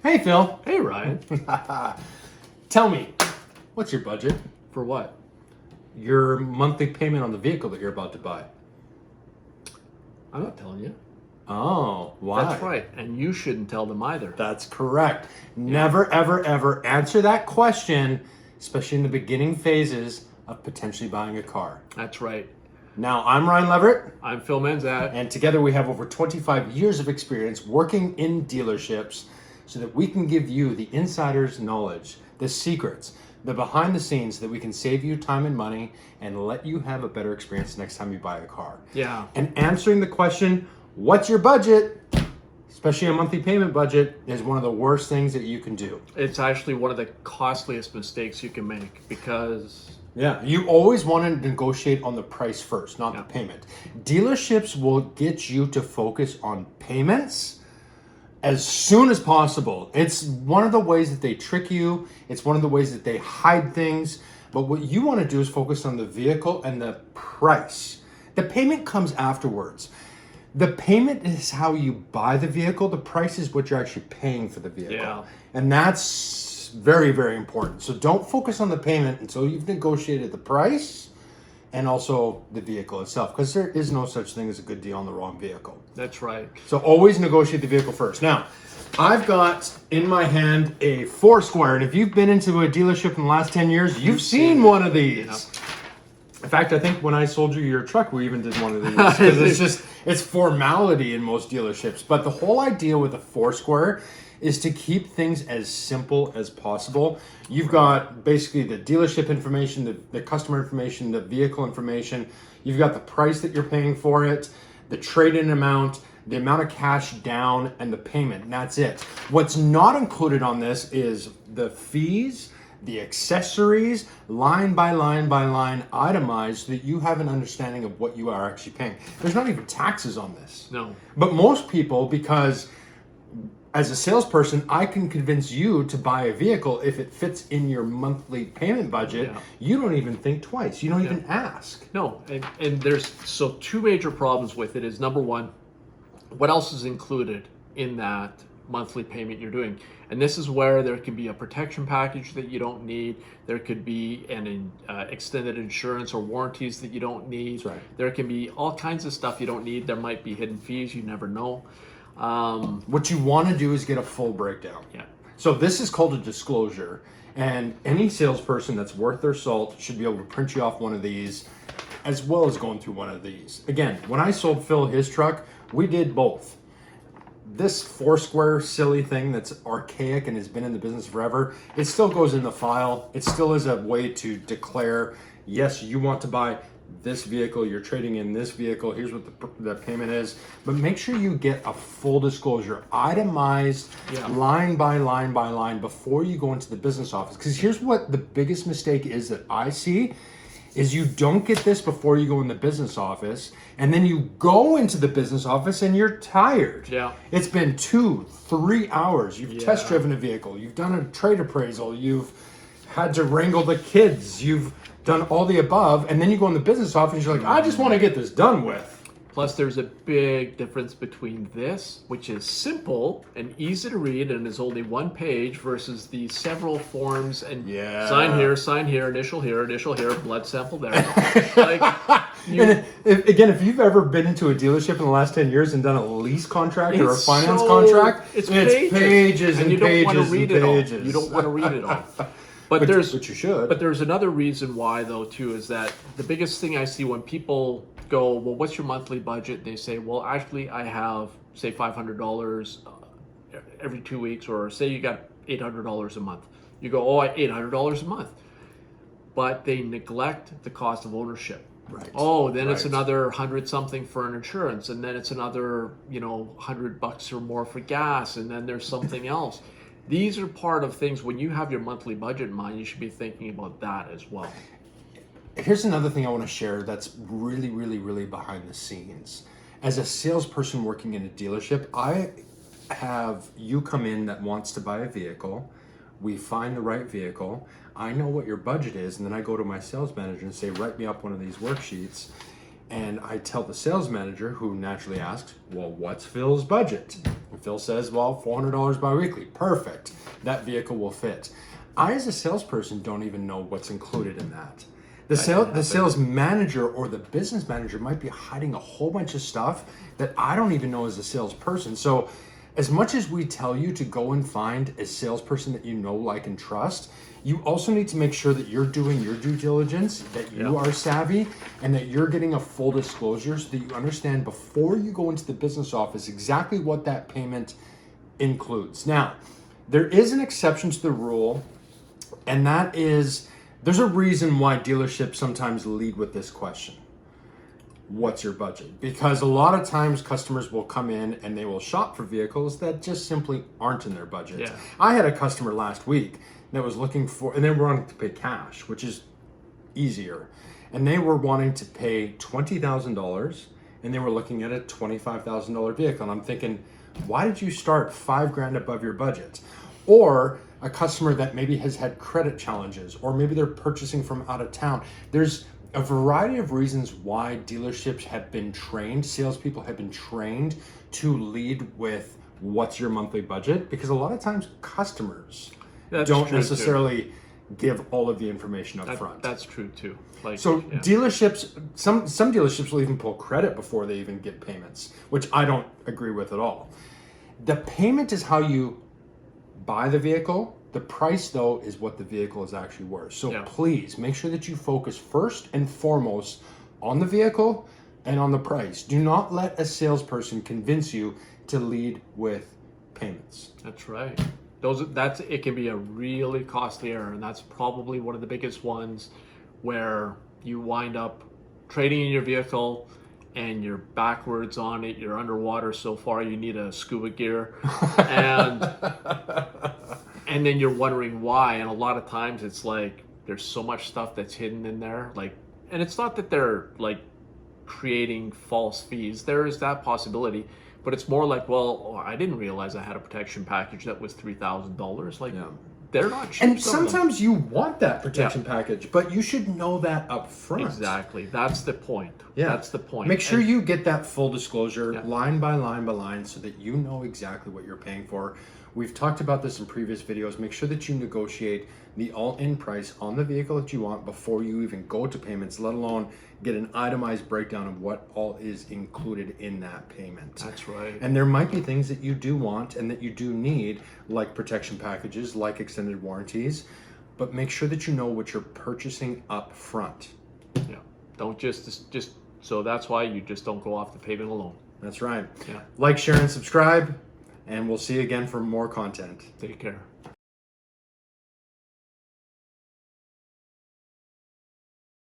Hey, Phil. Hey, Ryan. Tell me, what's your budget? For what? Your monthly payment on the vehicle that you're about to buy. I'm not telling you. Oh, why? That's right. And you shouldn't tell them either. That's correct. Never, ever, ever answer that question, especially in the beginning phases of potentially buying a car. That's right. Now, I'm Ryan Leverett, I'm Phil Menzat. and together we have over 25 years of experience working in dealerships so that we can give you the insider's knowledge, the secrets, the behind the scenes that we can save you time and money and let you have a better experience next time you buy a car. Yeah. And answering the question, what's your budget? Especially a monthly payment budget is one of the worst things that you can do. It's actually one of the costliest mistakes you can make because... Yeah, you always want to negotiate on the price first, not the payment. Dealerships will get you to focus on payments as soon as possible. It's one of the ways that they trick you. It's one of the ways that they hide things. But what you want to do is focus on the vehicle and the price. The payment comes afterwards. The payment is how you buy the vehicle. The price is what you're actually paying for the vehicle. Yeah. And that's very, very important. So don't focus on the payment until you've negotiated the price and also the vehicle itself, because there is no such thing as a good deal on the wrong vehicle. That's right. So always negotiate the vehicle first. Now, I've got in my hand a Foursquare, and if you've been into a dealership in the last 10 years, you've seen one of these. In fact, I think when I sold you your truck, we even did one of these, because it's formality in most dealerships. But the whole idea with a Foursquare is to keep things as simple as possible. You've got basically the dealership information, the customer information, the vehicle information. You've got the price that you're paying for it, the trade-in amount, the amount of cash down, and the payment, and that's it. What's not included on this is the fees, the accessories, line by line by line, itemized, so that you have an understanding of what you are actually paying. There's not even taxes on this. No. But most people, because as a salesperson, I can convince you to buy a vehicle if it fits in your monthly payment budget. Yeah. You don't even think twice. You don't even ask. No. And there's two major problems with it is, number one, what else is included in that monthly payment you're doing? And this is where there can be a protection package that you don't need. There could be an extended insurance or warranties that you don't need. That's right. There can be all kinds of stuff you don't need. There might be hidden fees. You never know. What you want to do is get a full breakdown. Yeah. So this is called a disclosure, and any salesperson that's worth their salt should be able to print you off one of these, as well as going through one of these. Again, when I sold Phil his truck, we did both. This Foursquare silly thing that's archaic and has been in the business forever, it still goes in the file. It still is a way to declare, yes, you want to buy this vehicle, you're trading in this vehicle, here's what the payment is. But make sure you get a full disclosure, itemized, line by line by line, before you go into the business office. Because here's what the biggest mistake is that I see, is you don't get this before you go in the business office, and then you go into the business office and you're tired. Yeah. It's been 2-3 hours. You've test driven a vehicle, you've done a trade appraisal, you've had to wrangle the kids, you've done all the above, and then you go in the business office and you're like, I just want to get this done with. Plus, there's a big difference between this, which is simple and easy to read and is only one page, versus the several forms and sign here, initial here, blood sample there. And if you've ever been into a dealership in the last 10 years and done a lease contract or a finance contract, it's pages and you don't pages want to read and it pages. all. You don't want to read it all. But you should. But there's another reason why, though, too, is that the biggest thing I see when people go, well, what's your monthly budget? They say, well, actually, I have, say, $500 every 2 weeks, or say you got $800 a month. You go, oh, $800 a month. But they neglect the cost of ownership. Right. Oh, then it's another 100 something for an insurance, and then it's another, $100 or more for gas, and then there's something else. These are part of things. When you have your monthly budget in mind, you should be thinking about that as well. Here's another thing I want to share that's really, really, really behind the scenes. As a salesperson working in a dealership, I have you come in that wants to buy a vehicle. We find the right vehicle. I know what your budget is, and then I go to my sales manager and say, write me up one of these worksheets. And I tell the sales manager, who naturally asks, well, what's Phil's budget? And Phil says, well, $400 biweekly. Perfect. That vehicle will fit. I, as a salesperson, don't even know what's included in that. The sales manager or the business manager might be hiding a whole bunch of stuff that I don't even know as a salesperson. So as much as we tell you to go and find a salesperson that you know, like, and trust, you also need to make sure that you're doing your due diligence, that you are savvy, and that you're getting a full disclosure so that you understand before you go into the business office exactly what that payment includes. Now, there is an exception to the rule, and that is, there's a reason why dealerships sometimes lead with this question. What's your budget? Because a lot of times customers will come in and they will shop for vehicles that just simply aren't in their budget. Yeah. I had a customer last week that was looking for, and they were wanting to pay cash, which is easier. And they were wanting to pay $20,000 and they were looking at a $25,000 vehicle. And I'm thinking, why did you start $5,000 above your budget? Or a customer that maybe has had credit challenges, or maybe they're purchasing from out of town. There's a variety of reasons why dealerships have been trained, salespeople have been trained to lead with what's your monthly budget, because a lot of times customers don't necessarily give all of the information up front. That's true too. Dealerships, some dealerships will even pull credit before they even get payments, which I don't agree with at all. The payment is how you buy the vehicle. The price, though, is what the vehicle is actually worth. So please make sure that you focus first and foremost on the vehicle and on the price. Do not let a salesperson convince you to lead with payments. That's right. It can be a really costly error, and that's probably one of the biggest ones where you wind up trading in your vehicle and you're backwards on it, you're underwater so far you need a scuba gear, and then you're wondering why. And a lot of times it's like there's so much stuff that's hidden in there, and it's not that they're like creating false fees. There is that possibility, but it's more like, well, I didn't realize I had a protection package that was $3,000. They're not cheap. And sometimes you want that protection package, but you should know that up front. Exactly. That's the point. Yeah. That's the point. Make sure you get that full disclosure line by line by line so that you know exactly what you're paying for. We've talked about this in previous videos. Make sure that you negotiate the all-in price on the vehicle that you want before you even go to payments, let alone get an itemized breakdown of what all is included in that payment. That's right. And there might be things that you do want and that you do need, like protection packages, like extended warranties, but make sure that you know what you're purchasing up front. Yeah. Don't just so that's why you just don't go off the payment alone. That's right. Yeah. Like, share, and subscribe, and we'll see you again for more content. Take care.